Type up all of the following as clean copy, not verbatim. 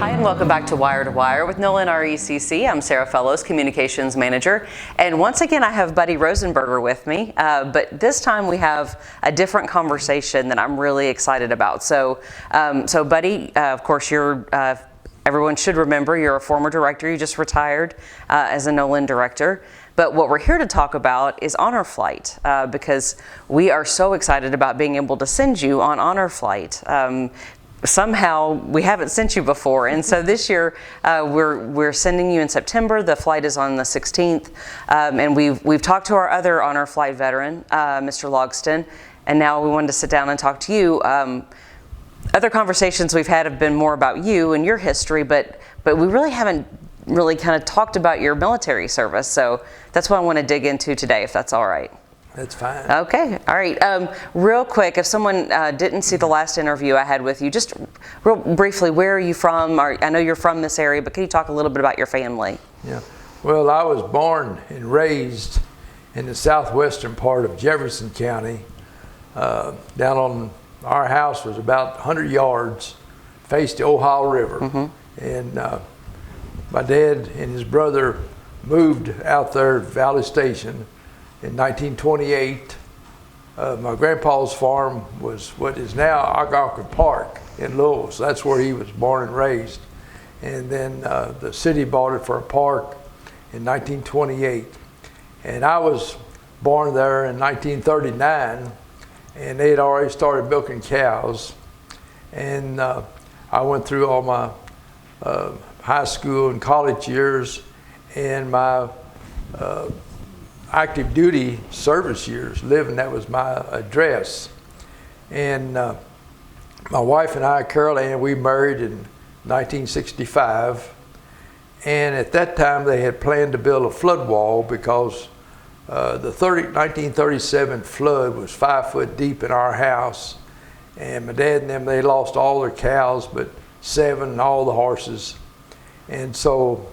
Hi, and welcome back to Wire to Wire with Nolan RECC. I'm Sarah Fellows, Communications Manager. And once again, I have Buddy Rosenberger with me. But this time we have a different conversation that I'm really excited about. So Buddy, of course, everyone should remember you're a former director. You just retired as a Nolan director. But what we're here to talk about is Honor Flight, because we are so excited about being able to send you on Honor Flight. Somehow we haven't sent you before, and so this year we're sending you in September. The flight is on the 16th, and we've talked to our other Honor Flight veteran, Mr. Logston, and now we wanted to sit down and talk to you. Other conversations we've had have been more about you and your history, but we really haven't kind of talked about your military service. So that's what I want to dig into today, if that's all right. That's fine. Okay, all right. Real quick, if someone didn't see the last interview I had with you, just real briefly, where are you from? I know you're from this area, but can you talk a little bit about your family? Yeah. Well, I was born and raised in the southwestern part of Jefferson County. Down on our house was about 100 yards, faced the Ohio River. Mm-hmm. And my dad and his brother moved out there at Valley Station in 1928. My grandpa's farm was what is now Algonquin Park in Louisville, so that's where he was born and raised. And then the city bought it for a park in 1928. And I was born there in 1939, and they had already started milking cows. And I went through all my high school and college years and my active duty service years living. That was my address. And my wife and I, Carol Ann, we married in 1965. And at that time they had planned to build a flood wall because the 1937 flood was 5 foot deep in our house. And my dad and them, they lost all their cows, but 7 and all the horses. And so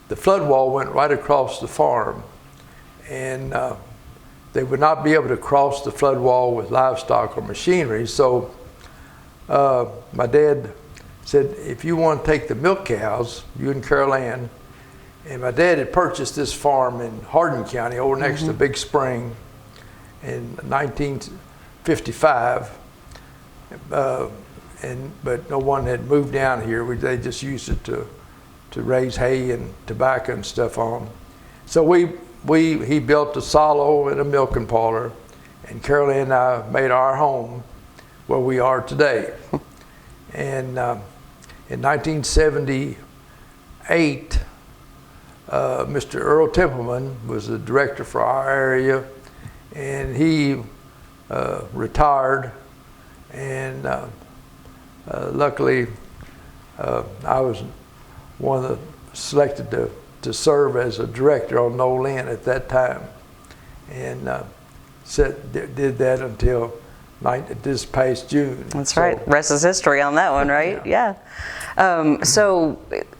the flood wall went right across the farm. And they would not be able to cross the flood wall with livestock or machinery. So my dad said, if you want to take the milk cows, you and Carol Ann, and my dad had purchased this farm in Hardin County over next to Big Spring in 1955. But no one had moved down here. They just used it to raise hay and tobacco and stuff on. So he built a silo and a milking parlor, and Carol and I made our home where we are today. And in 1978, Mr. Earl Templeman was the director for our area, and he retired. And luckily, I was one of the selected to serve as a director on Nolan at that time, and did that until this past June. That's so, right. Rest is history on that one, right? Yeah. So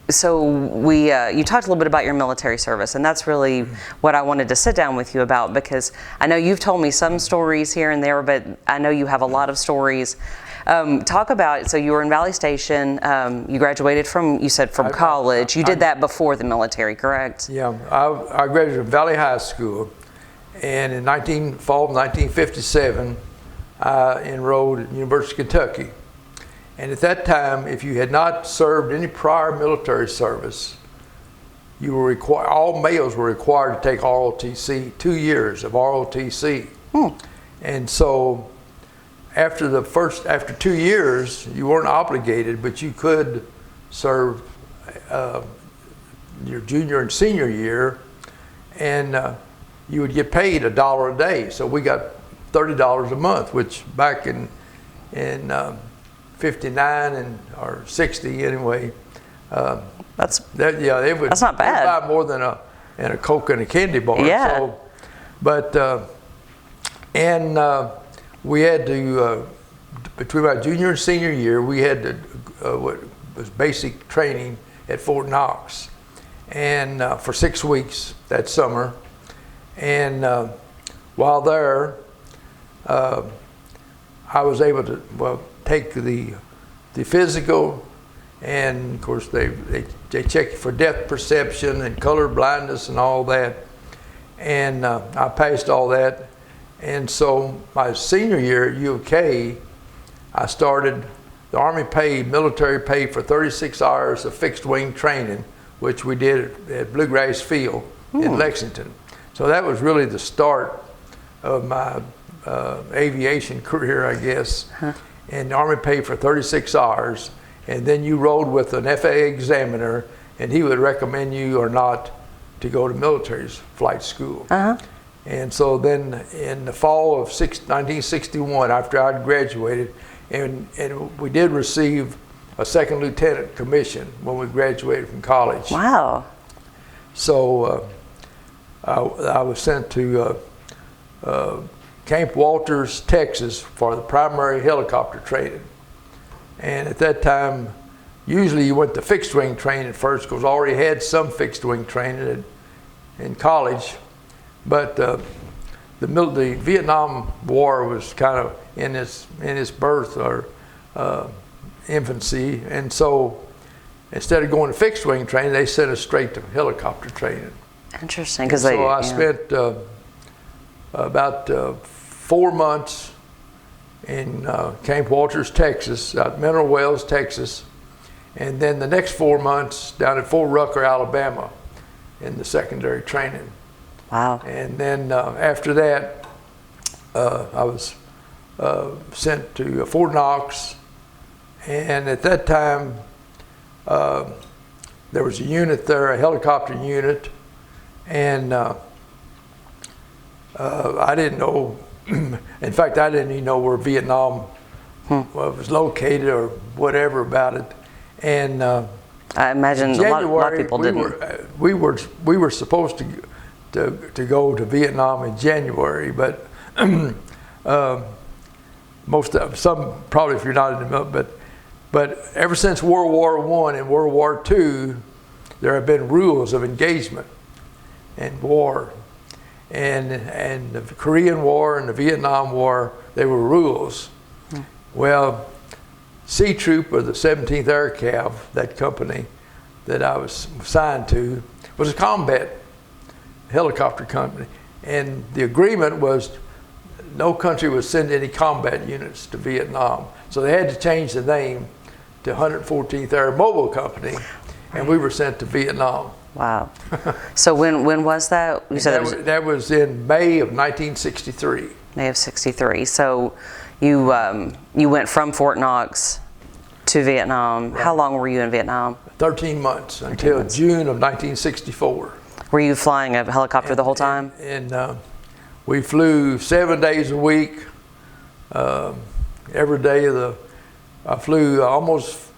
you talked a little bit about your military service, and that's really what I wanted to sit down with you about, because I know you've told me some stories here and there, but I know you have a lot of stories. Talk about, so you were in Valley Station, you graduated from college. You did that before the military, correct? Yeah, I graduated from Valley High School, and in fall of 1957, I enrolled at the University of Kentucky. And at that time, if you had not served any prior military service, you were all males were required to take ROTC, 2 years of ROTC. And so after 2 years, you weren't obligated, but you could serve your junior and senior year, and you would get paid $1 a day. So we got $30 a month, which back in 59 or 60 anyway. That's not bad. They buy more than a Coke and a candy bar. Yeah. So, but we had to between my junior and senior year, we had to what was basic training at Fort Knox, and for 6 weeks that summer. And while there, I was able to take the physical and of course they check you for depth perception and color blindness and all that. And I passed all that. And so my senior year at U of K, I started, the Army paid, military paid for 36 hours of fixed wing training, which we did at Bluegrass Field in Lexington. So that was really the start of my aviation career, I guess. And the Army paid for 36 hours, and then you rode with an FAA examiner, and he would recommend you or not to go to military flight school. And so then in the fall of 1961, after I'd graduated, and we did receive a second lieutenant commission when we graduated from college. Wow. So I was sent to Camp Walters, Texas for the primary helicopter training. And at that time, usually you went to fixed wing training first because I already had some fixed wing training in college. But the Vietnam War was kind of in its birth or infancy, and so instead of going to fixed wing training, they sent us straight to helicopter training. Interesting, because so I spent about 4 months in Camp Walters, Texas, out Mineral Wells, Texas, and then the next 4 months down at Fort Rucker, Alabama, in the secondary training. Wow. And then after that, I was sent to Fort Knox, and at that time, there was a unit there, a helicopter unit, and I didn't know, in fact, I didn't even know where Vietnam was located or whatever about it. And I imagine January, a lot of people didn't. We were supposed to go to Vietnam in January, but some probably if you're not in the military, but ever since World War I and World War II, there have been rules of engagement and war, and the Korean War and the Vietnam War, they were rules. Well, C Troop of the 17th Air Cav, that company that I was assigned to, was a combat helicopter company, and the agreement was no country would send any combat units to Vietnam, so they had to change the name to 114th Air Mobile Company, and we were sent to Vietnam. Wow. So when was that? You said that was in May of 1963. May of '63. So you went from Fort Knox to Vietnam. Right. How long were you in Vietnam? 13 months until June of 1964. Were you flying a helicopter the whole time? And we flew 7 days a week. Every day I flew almost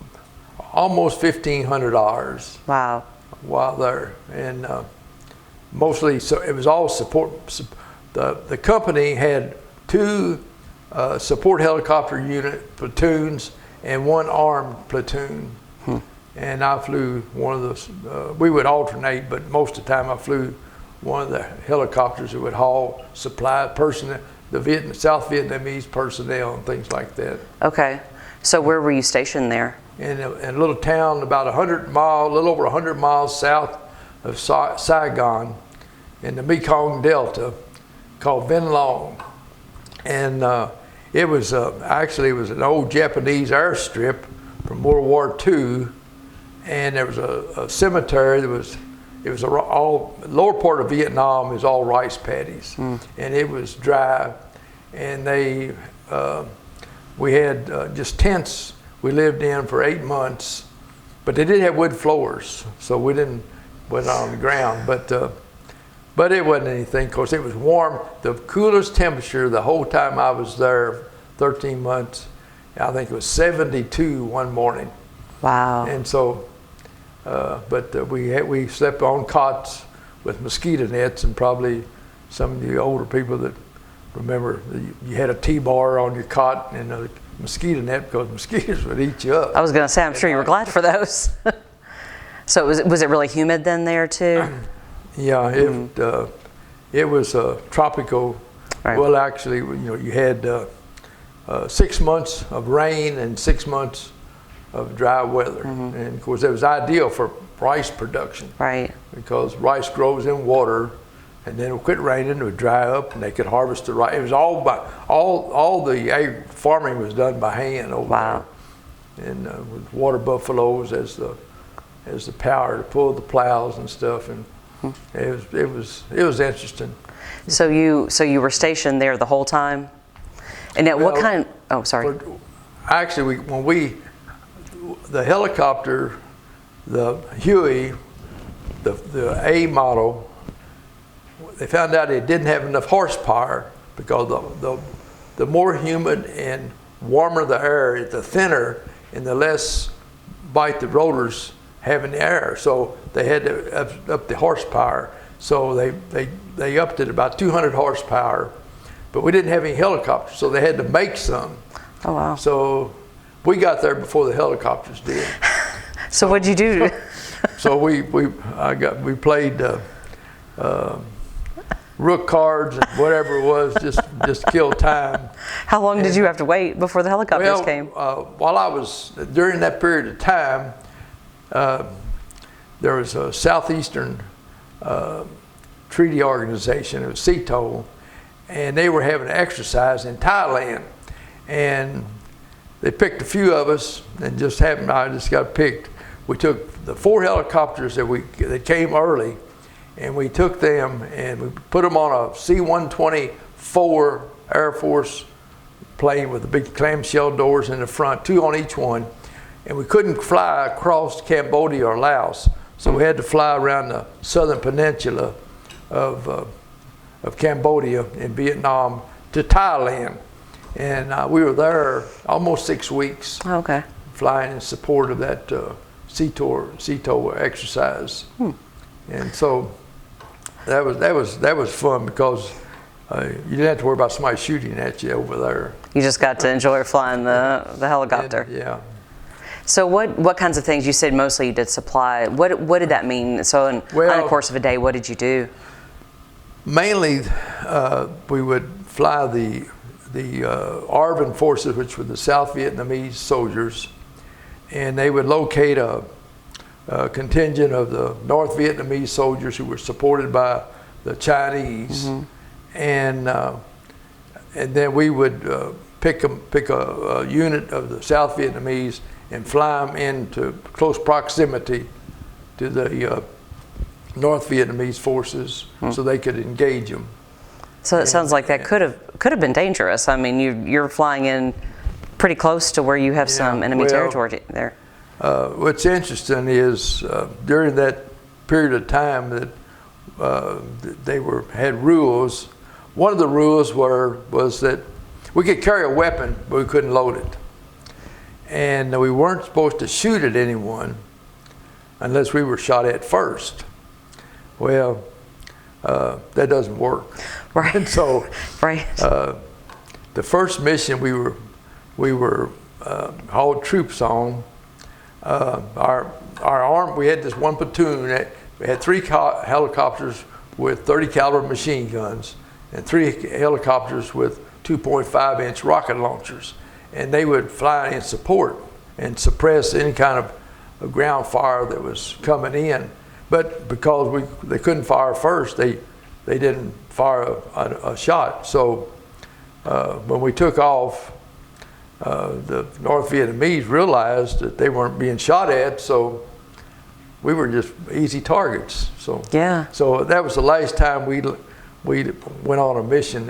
1,500 hours. Wow. While there, and mostly, so it was all support. The company had 2 support helicopter unit platoons and 1 armed platoon. And I flew one of those. We would alternate, but most of the time I flew one of the helicopters that would haul supply personnel, the South Vietnamese personnel and things like that. Okay, so where were you stationed there? In a little town about a little over 100 miles south of Saigon, in the Mekong Delta, called Vinh Long, and it was actually an old Japanese airstrip from World War II, and there was a cemetery that all lower part of Vietnam is all rice paddies, and it was dry, and we had just tents we lived in for 8 months, but they did have wood floors, so we didn't went on the ground, but it wasn't anything because it was warm. The coolest temperature the whole time I was there, 13 months, I think it was 72 one morning. Wow. And so, we slept on cots with mosquito nets, and probably some of the older people that remember you had a T-bar on your cot and a mosquito net because mosquitoes would eat you up. I was going to say, I'm sure you were glad for those. So was it really humid then there too? Yeah, it was tropical. Right. Well, actually, you had 6 months of rain and 6 months of dry weather. And of course, it was ideal for rice production. Right. Because rice grows in water, and then it would quit raining, it would dry up, and they could harvest the rice. It was all the farming was done by hand over there, and with water buffaloes as the power to pull the plows and stuff, and it was interesting. So you were stationed there the whole time, and at what kind? Oh, sorry. Actually, the helicopter, the Huey, the A model, they found out it didn't have enough horsepower because the more humid and warmer the air, the thinner and the less bite the rotors have in the air. So they had to up the horsepower. So they upped it about 200 horsepower, but we didn't have any helicopters, so they had to make some. Oh wow! So we got there before the helicopters did. So what'd you do? So we played rook cards and whatever it was, just kill time. How long did you have to wait before the helicopters came? While I was during that period of time, there was a Southeastern Treaty Organization, it was CETO, and they were having an exercise in Thailand, and they picked a few of us, and I just got picked. We took the 4 helicopters that came early, and we took them and we put them on a C-124 Air Force plane with the big clamshell doors in the front, 2 on each one, and we couldn't fly across Cambodia or Laos, so we had to fly around the southern peninsula of Cambodia and Vietnam to Thailand, and we were there almost 6 weeks. Okay. Flying in support of that CETO exercise, and so that was fun because you didn't have to worry about somebody shooting at you over there. You just got to enjoy flying the helicopter. Yeah. So what kinds of things? You said mostly you did supply. What did that mean? So on the course of a day, what did you do? Mainly, we would fly the ARVN forces, which were the South Vietnamese soldiers, and they would locate a contingent of the North Vietnamese soldiers who were supported by the Chinese, and then we would pick a unit of the South Vietnamese and fly them into close proximity to the North Vietnamese forces so they could engage them. So it sounds like that could have been dangerous. I mean, you're flying in pretty close to where you have some enemy territory there. What's interesting is during that period of time that they had rules. One of the rules was that we could carry a weapon, but we couldn't load it, and we weren't supposed to shoot at anyone unless we were shot at first. Well, that doesn't work. Right. And so, right. The first mission we were hauled troops on. Our arm, we had this one platoon. We had 3 helicopters with 30 caliber machine guns and 3 helicopters with 2.5-inch rocket launchers, and they would fly in support and suppress any kind of ground fire that was coming in. But because they couldn't fire first, they didn't fire a shot. So when we took off, the North Vietnamese realized that they weren't being shot at, so we were just easy targets. So so that was the last time we went on a mission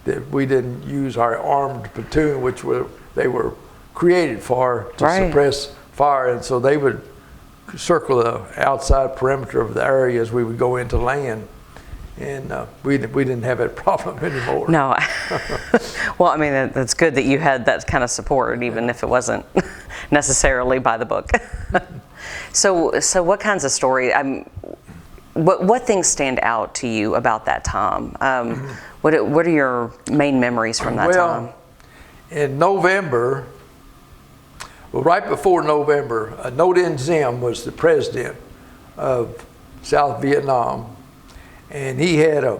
that we didn't use our armed platoon, which they were created for to suppress fire, and so they would circle the outside perimeter of the area as we would go into land, and we didn't have that problem anymore. No. Well, I mean, that's good that you had that kind of support, even if it wasn't necessarily by the book. So what kinds of story? What things stand out to you about that time? What are your main memories from that time? In November, right before November, Ngo Dinh Diem was the president of South Vietnam, and he had a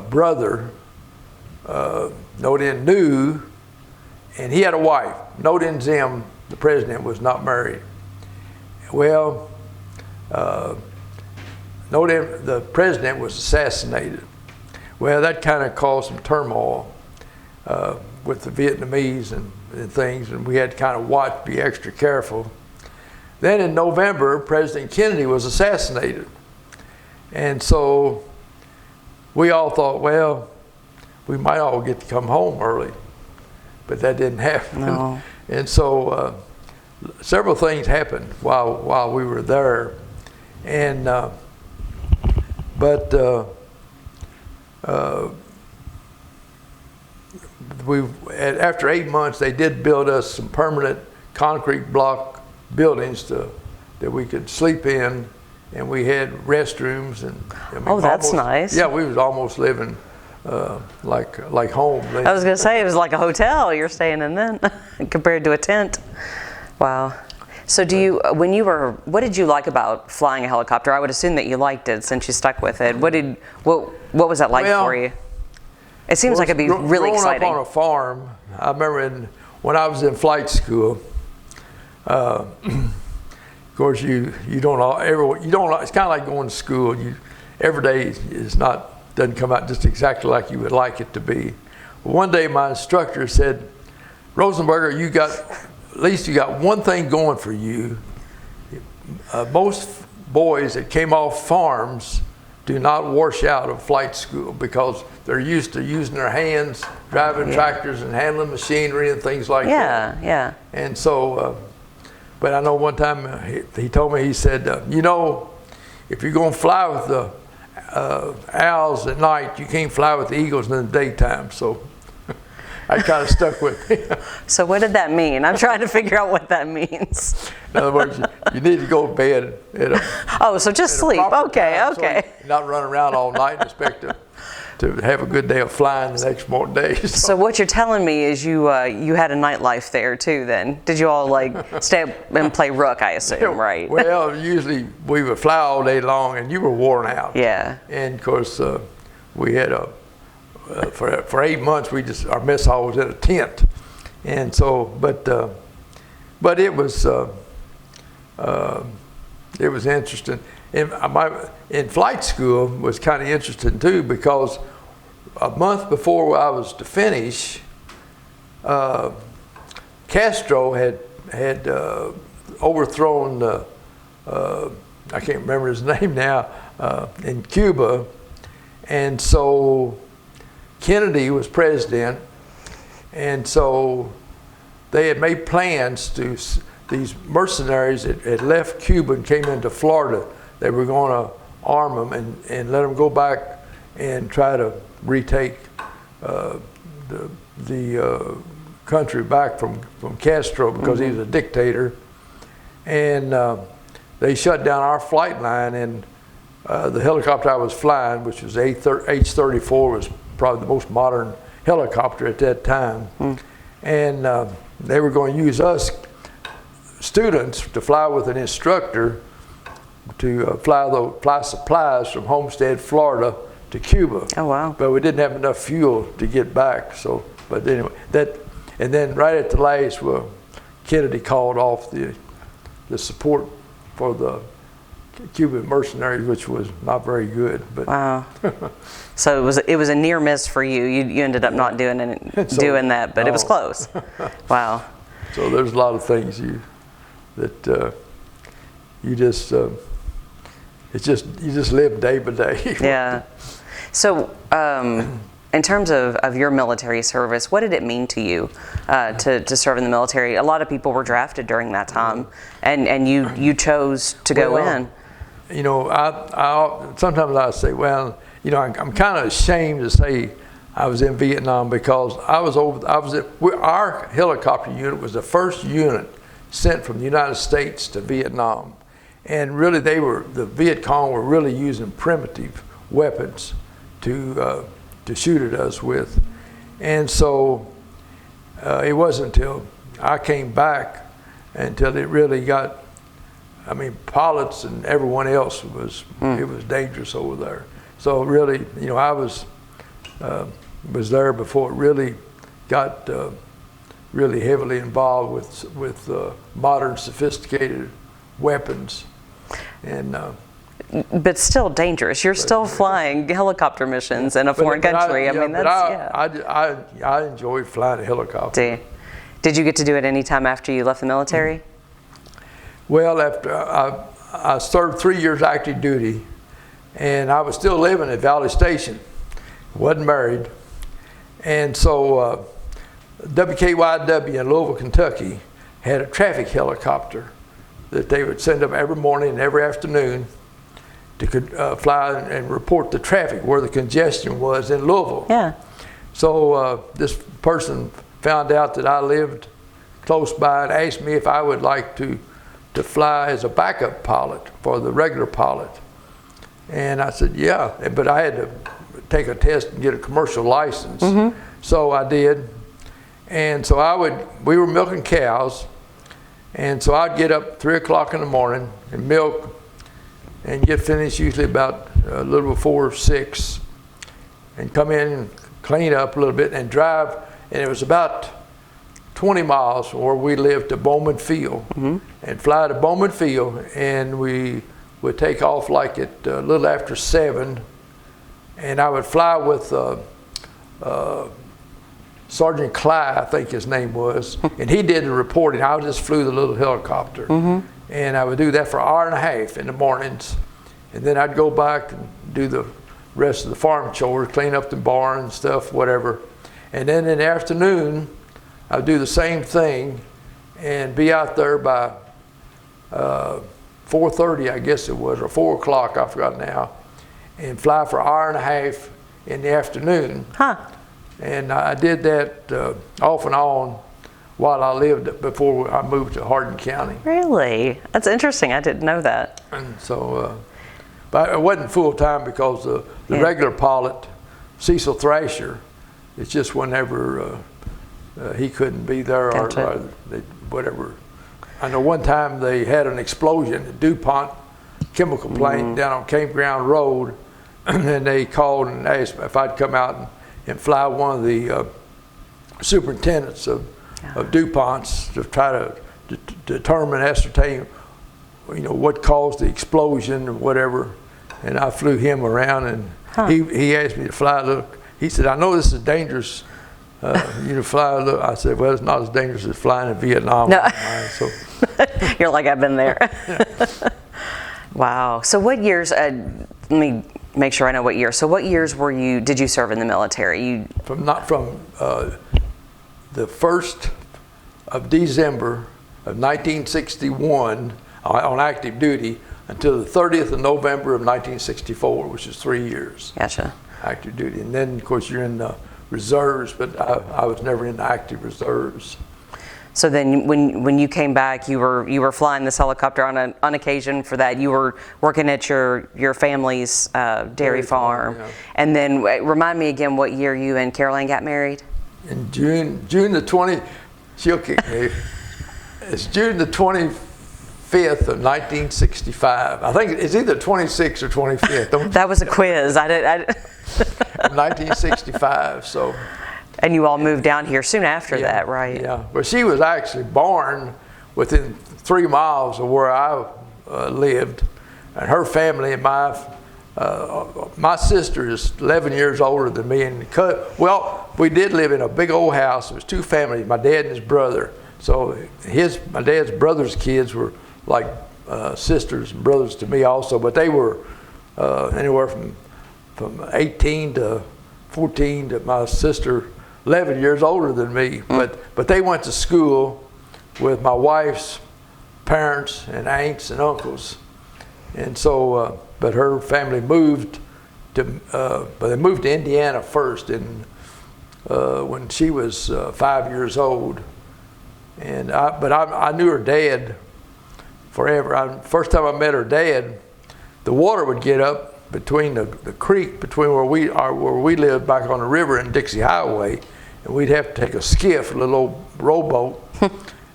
brother, Ngo Dinh Nhu, and he had a wife. Noten Zim, the president, was not married. Well, the president was assassinated. Well, that kind of caused some turmoil with the Vietnamese and things, and we had to kind of watch, be extra careful. Then in November, President Kennedy was assassinated. And so we all thought, well, we might all get to come home early, but that didn't happen. No. And so several things happened while we were there. And after 8 months, they did build us some permanent concrete block buildings that we could sleep in, and we had restrooms. And I mean, oh, that's nice. Yeah, we was almost living like home. I was going to say, it was like a hotel you're staying in then compared to a tent. Wow. So what did you like about flying a helicopter? I would assume that you liked it since you stuck with it. What was that like for you? It seems like it'd be really exciting. Growing up on a farm, I remember when I was in flight school, of course you don't it's kind of like going to school. Every day doesn't come out just exactly like you would like it to be. One day my instructor said, Rosenberger, at least you got one thing going for you. Most boys that came off farms do not wash out of flight school because they're used to using their hands, driving tractors and handling machinery and things like that. Yeah. And so, but I know one time he told me, he said, if you're going to fly with the owls at night, you can't fly with the eagles in the daytime. So I kind of stuck with me. So what did that mean? I'm trying to figure out what that means. In other words, you need to go to bed so just sleep. Okay. So not run around all night and expect to have a good day of flying the next day. So what you're telling me is you had a nightlife there too then. Did you all stay up and play rook, I assume, right? Well, usually we would fly all day long and you were worn out. Yeah. And of course, we had for 8 months, our mess hall was in a tent. And so, but it was interesting. In flight school was kind of interesting too, because a month before I was to finish, Castro had overthrown I can't remember his name now, in Cuba, and so Kennedy was president, and so they had made plans to, these mercenaries that had left Cuba and came into Florida, they were going to arm them and let them go back and try to retake the country back from Castro, because he was a dictator. And they shut down our flight line, and the helicopter I was flying, which was H-34, was probably the most modern helicopter at that time. And they were going to use us students to fly with an instructor to fly supplies from Homestead, Florida to Cuba. Oh, wow. But we didn't have enough fuel to get back. So, but anyway, and then right at the last, Kennedy called off the support for the Cuban mercenaries, which was not very good. But wow. So it was a near miss for you. You ended up not doing that, but it was close. Wow. So there's a lot of things you just live day by day. Yeah. So in terms of your military service, what did it mean to you to serve in the military? A lot of people were drafted during that time, and you chose to go in. You know, sometimes I say, well, you know, I'm kind of ashamed to say I was in Vietnam, because our helicopter unit was the first unit sent from the United States to Vietnam. And really the Viet Cong were really using primitive weapons to shoot at us with. And so it wasn't until I came back until it really got, I mean, pilots and everyone else it was dangerous over there. So really, you know, I was there before it really got really heavily involved with modern sophisticated weapons. And but still dangerous. You're still flying helicopter missions in a foreign country. I enjoyed flying a helicopter. Did you get to do it any time after you left the military? Well, after I served 3 years active duty, and I was still living at Valley Station, wasn't married, and so WKYW in Louisville, Kentucky, had a traffic helicopter that they would send up every morning and every afternoon to fly and report the traffic, where the congestion was in Louisville. Yeah. So this person found out that I lived close by and asked me if I would like to fly as a backup pilot for the regular pilot. And I said, yeah, but I had to take a test and get a commercial license. Mm-hmm. So I did. And so we were milking cows, and so I'd get up 3 o'clock in the morning and milk and get finished usually about a little before 6, and come in and clean up a little bit and drive. And it was about 20 miles from where we lived to Bowman Field, mm-hmm. and fly to Bowman Field, and we would take off like at a little after 7, and I would fly with Sergeant Cly, I think his name was, and he did the reporting. I just flew the little helicopter, mm-hmm. and I would do that for an hour and a half in the mornings, and then I'd go back and do the rest of the farm chores, clean up the barn and stuff, whatever, and then in the afternoon I'd do the same thing and be out there by 4:30, I guess it was, or 4 o'clock, I forgot now, and fly for an hour and a half in the afternoon. Huh. And I did that off and on while I lived before I moved to Hardin County. Really? That's interesting. I didn't know that. And so, but it wasn't full time because the regular pilot, Cecil Thrasher, it's just whenever he couldn't be there, Gotcha. or whatever. I know one time they had an explosion at DuPont chemical plant, mm-hmm. down on Campground Road, and they called and asked if I'd come out and fly one of the superintendents of DuPont's to try to determine, ascertain, what caused the explosion or whatever. And I flew him around, and he asked me to fly a little. He said, "I know this is dangerous, you to fly a little." I said, "Well, it's not as dangerous as flying in Vietnam." No. So you're like, I've been there. Wow. So what years? Let me make sure I know what year. So what years did you serve in the military? From the 1st of December of 1961 on active duty until the 30th of November of 1964, which is 3 years. Gotcha. Active duty, and then of course you're in the reserves, but I was never in the active reserves. So then, when you came back, you were flying this helicopter on occasion for that. You were working at your family's dairy farm, yeah. And then remind me again what year you and Caroline got married. In June the 20th, she'll kick me. It's June the 25th of 1965. I think it's either 26th or 25th. That was a quiz. I did. 1965. So. And you all moved down here soon after that, right? Yeah. Well, she was actually born within 3 miles of where I lived, and her family and my sister is 11 years older than me, and we did live in a big old house. It was 2 families, my dad and his brother. So my dad's brother's kids were like sisters and brothers to me also, but they were anywhere from 18 to 14 to my sister 11 years older than me, but they went to school with my wife's parents and aunts and uncles, and so but her family moved but they moved to Indiana first, and when she was 5 years old, and I knew her dad forever. First time I met her dad, the water would get up between the creek between where we lived back on the river and Dixie Highway, and we'd have to take a skiff, a little old rowboat,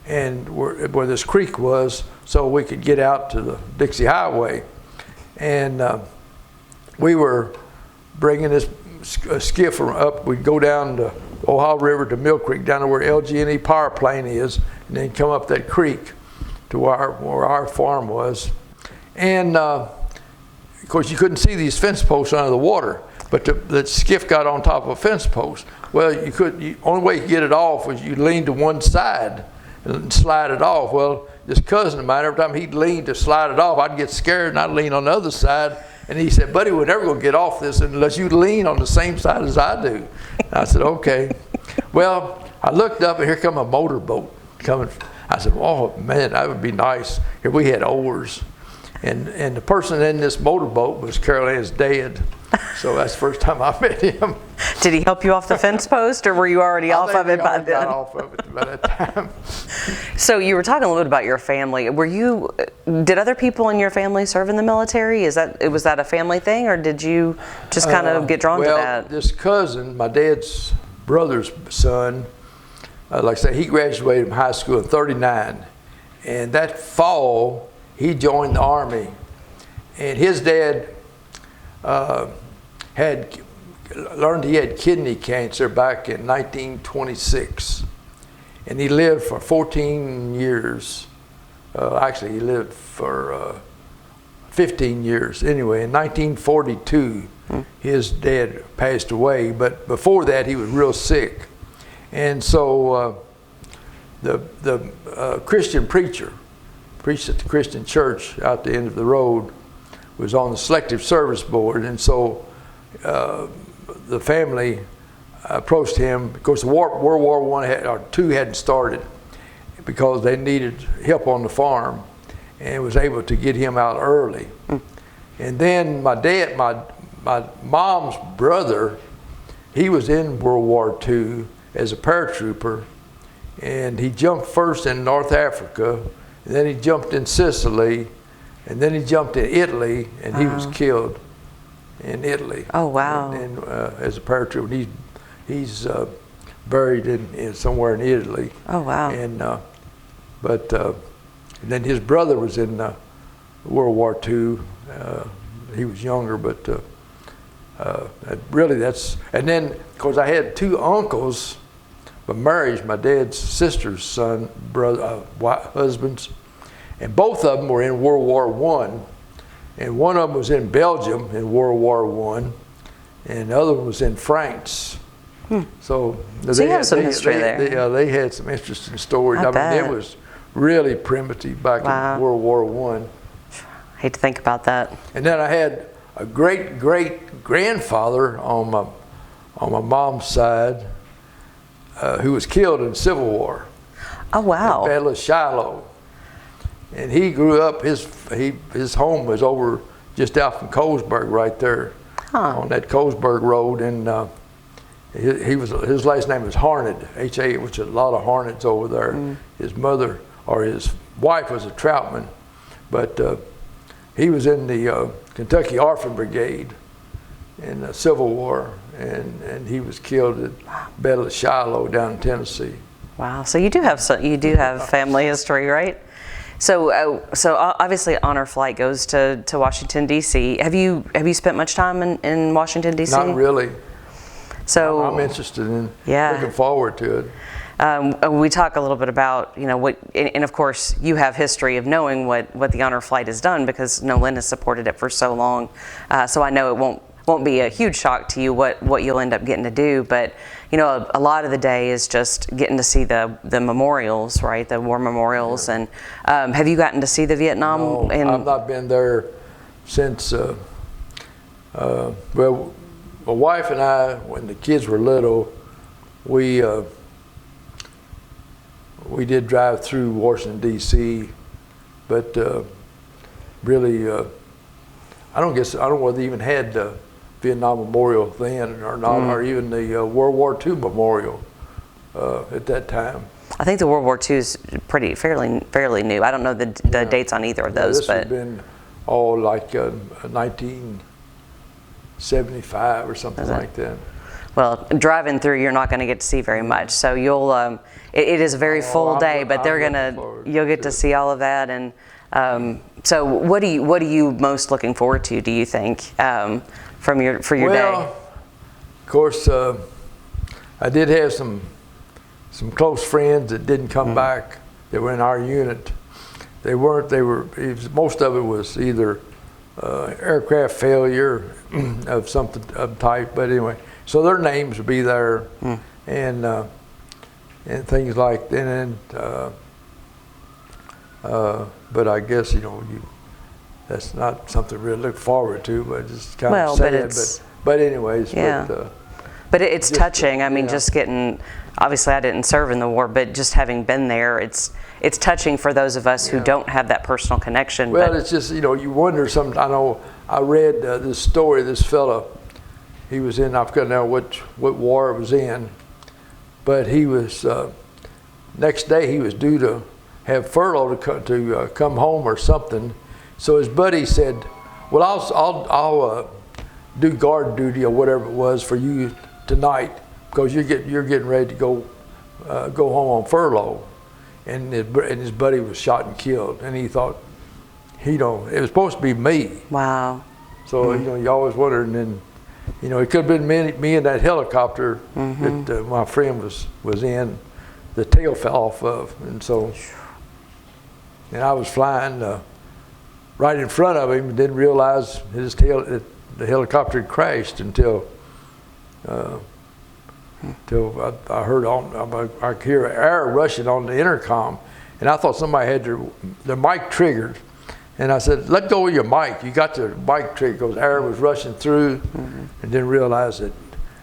and where this creek was, so we could get out to the Dixie Highway. And we were bringing this skiff up. We'd go down to Ohio River to Mill Creek, down to where LG&E power plant is, and then come up that creek to where our farm was. And of course, you couldn't see these fence posts under the water, but the skiff got on top of a fence post. Well, only way you could get it off was you lean to one side and slide it off. Well, this cousin of mine, every time he'd lean to slide it off, I'd get scared and I'd lean on the other side. And he said, "Buddy, we're never gonna get off this unless you lean on the same side as I do." And I said, "Okay." Well, I looked up and here come a motorboat coming. I said, "Oh man, that would be nice." Here we had oars. And the person in this motorboat was Carol Ann's dad. So that's the first time I met him. Did he help you off the fence post, or were you already off of it by then? I got off of it by that time. So you were talking a little bit about your family. Did other people in your family serve in the military? Was that a family thing, or did you just kind of get drawn to that? Well, this cousin, my dad's brother's son, like I said, he graduated from high school in '39. And that fall, he joined the Army. And his dad had learned he had kidney cancer back in 1926. And he lived for 14 years. Actually, he lived for 15 years. Anyway, in 1942, his dad passed away. But before that, he was real sick. And so the Christian preacher preached at the Christian church out the end of the road was on the Selective Service Board. And so the family approached him. Of course, World War I or II hadn't started because they needed help on the farm, and was able to get him out early. And then my mom's brother, he was in World War II as a paratrooper, and he jumped first in North Africa, and then he jumped in Sicily, and then he jumped in Italy, and he was killed in Italy. Oh wow! And as a paratrooper, he's buried in somewhere in Italy. Oh wow! And and then his brother was in World War II. He was younger, but really that's. And then, of course, I had two uncles by marriage, my dad's sister's son, husbands, and both of them were in World War I. And one of them was in Belgium in World War I, and the other one was in France. So you have some history there. They had some interesting stories. I mean, it was really primitive back in World War I. Hate to think about that. And then I had a great-great-grandfather on my mom's side who was killed in the Civil War. Oh wow! In the Battle of Shiloh. And he grew up. His home was over just out from Colesburg, right there, on that Colesburg Road. And his last name was Harned, H-A, which is a lot of Harneds over there. His mother or his wife was a troutman, but he was in the Kentucky Orphan Brigade in the Civil War, and he was killed at Battle of Shiloh down in Tennessee. Wow! So you do have family history, right? So obviously Honor Flight goes to Washington D.C. Have you spent much time in Washington D.C.? Not really. So I'm interested in looking forward to it. We talk a little bit about what, and of course you have history of knowing what the Honor Flight has done because Lynn has supported it for so long. So I know it won't be a huge shock to you what you'll end up getting to do, but a lot of the day is just getting to see the memorials, right? The war memorials. And have you gotten to see the Vietnam? No, I've not been there since. Well, my wife and I, when the kids were little, we did drive through Washington D.C., but really, I don't know whether they even had the Vietnam Memorial then or not, or even the World War II Memorial at that time. I think the World War II is fairly new. I don't know the dates on either of those. This has been all like 1975 or something like that. Well, driving through, you're not going to get to see very much. So you'll, it is a very full day, but you'll get to see all of that. And so, what are you most looking forward to? Do you think for your day? Well, of course, I did have some close friends that didn't come back. They were in our unit. They weren't. Most of it was either aircraft failure of something of type. But anyway, so their names would be there, and things like that. And but I guess that's not something to really look forward to. But it's kind of sad. But anyways, yeah. But it's touching. I mean, just getting. Obviously, I didn't serve in the war, but just having been there, it's touching for those of us who don't have that personal connection. Well, it's just, you wonder sometimes. I know I read this story, this fella, he was in, I forgot now what war it was in, but he was, next day he was due to have furlough to come home or something. So his buddy said, well, I'll do guard duty or whatever it was for you tonight, because you're getting ready to go home on furlough. And his buddy was shot and killed, and he thought, it was supposed to be me. Wow. So you always wonder, and then it could have been me in that helicopter that my friend was in. The tail fell off of, and I was flying right in front of him, and didn't realize the helicopter had crashed until I heard I could hear air rushing on the intercom, and I thought somebody had their mic triggered, and I said, "Let go of your mic. You got the mic triggered," because air was rushing through, and didn't realize that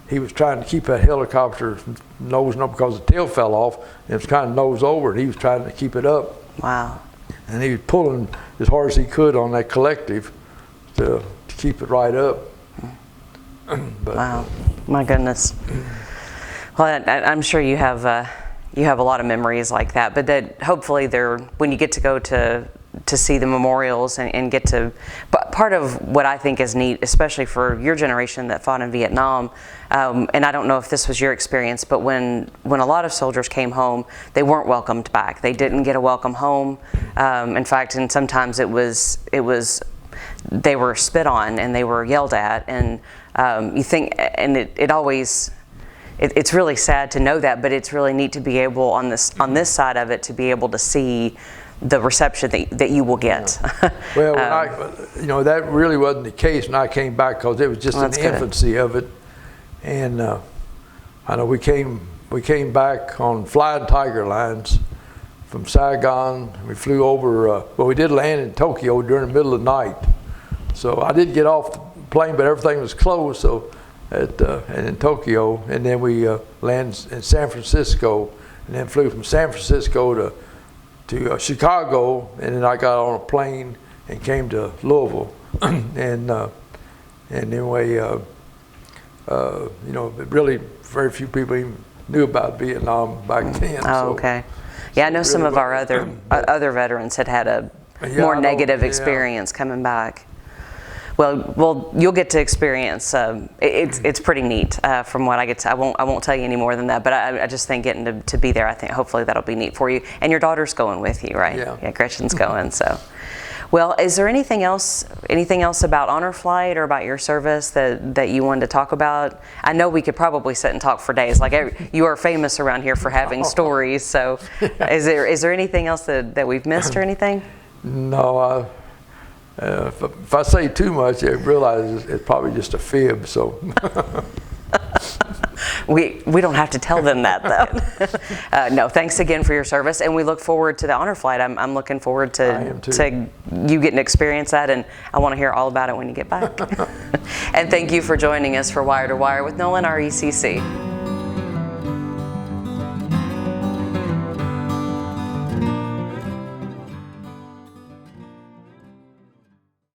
he was trying to keep that helicopter nosing up because the tail fell off, and it was kind of nose over, and he was trying to keep it up. Wow. And he was pulling as hard as he could on that collective to keep it right up. But, wow, my goodness. Well, I'm sure you have a lot of memories like that, but that hopefully when you get to go to see the memorials and get to, but part of what I think is neat, especially for your generation that fought in Vietnam, and I don't know if this was your experience, but when a lot of soldiers came home, they weren't welcomed back. They didn't get a welcome home. In fact, and sometimes it was they were spit on and they were yelled at, and you think, and it always. It's really sad to know that, but it's really neat to be able on this side of it to be able to see the reception that you will get. Well, that really wasn't the case when I came back, because it was just in the infancy of it, and I know we came back on Flying Tiger lines from Saigon. We flew over. We did land in Tokyo during the middle of the night, so I did get off the plane, but everything was closed. So. And in Tokyo, and then we landed in San Francisco, and then flew from San Francisco to Chicago, and then I got on a plane and came to Louisville, and anyway, really very few people even knew about Vietnam back then. Oh, okay. Yeah, I know some of our other veterans had a more negative experience coming back. Well, you'll get to experience. It's pretty neat from what I get to. I won't tell you any more than that. But I just think getting to be there, I think hopefully that'll be neat for you. And your daughter's going with you, right? Yeah, Gretchen's going. So, well, is there anything else about Honor Flight or about your service that you wanted to talk about? I know we could probably sit and talk for days. Like you are famous around here for having stories. So, is there anything else that we've missed or anything? No. If I say too much, they realize it's probably just a fib. So we don't have to tell them that, though. No, thanks again for your service, and we look forward to the Honor Flight. I'm looking forward to you getting to experience that, and I want to hear all about it when you get back. And thank you for joining us for Wire to Wire with Nolan, RECC.